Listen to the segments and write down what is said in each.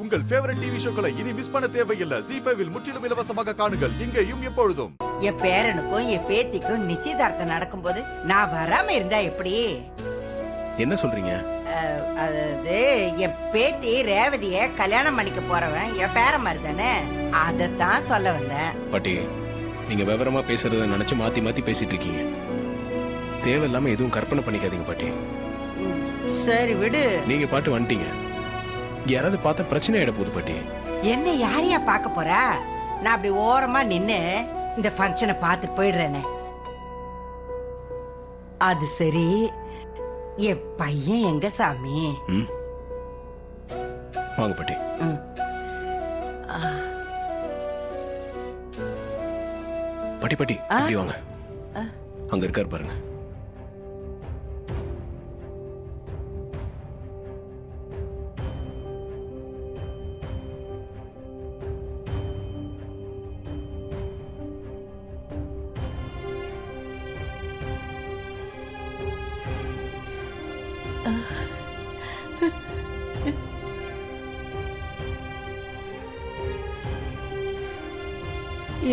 உங்கள் favourite TV ஷோக்களை இனி miss பண்ண தேவையில்லை. ZEE5 இல் முற்றிலும் இலவசமாக காணுங்கள். இங்கேயும் எப்பொழுதும். என் பேரனுக்கும் என் பேத்திக்கும் நிச்சயதார்த்தம் நடக்கும்போது நான் வராம இருந்தா எப்படி? என்ன சொல்றீங்க? அது என் பேத்தி ரேவதிய கல்யாணம் பண்ணிக்க போறவன் என் பேரன் மாதிரி தானே, அதத்தான் சொல்ல வந்தேன். பாட்டி, நீங்க விவரமா பேசுறத நினைச்சு மாத்தி மாத்தி பேசிட்டு இருக்கீங்க. தேவையில்லாம எதுவும் கற்பனை பண்ணிக்காதீங்க பாட்டி. சரி விடு. நீங்க பாட்டு வந்துட்டீங்க, யாராவது பார்த்தா பிரச்சனை ஆயிட போகுது பாட்டி. என்ன யாரையா பார்க்க போறா? நான் அப்படி ஓரமா நின்னு இந்த ஃபங்க்ஷனை பார்த்துட்டு போயிடுறேனே. அது சரி, என் பையன் எங்க சாமி? வாங்க பாட்டி. பாட்டி பாட்டி இப்படி வாங்க. அங்க இருக்காரு பாருங்க.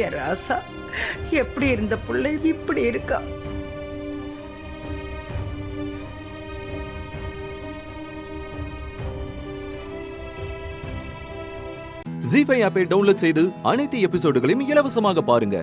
என் ராசா, எப்படி இருந்த பிள்ளை இப்படி இருக்கா? ZEE5 ஆப்பை டவுன்லோட் செய்து அனைத்து எபிசோடுகளையும் இலவசமாக பாருங்க.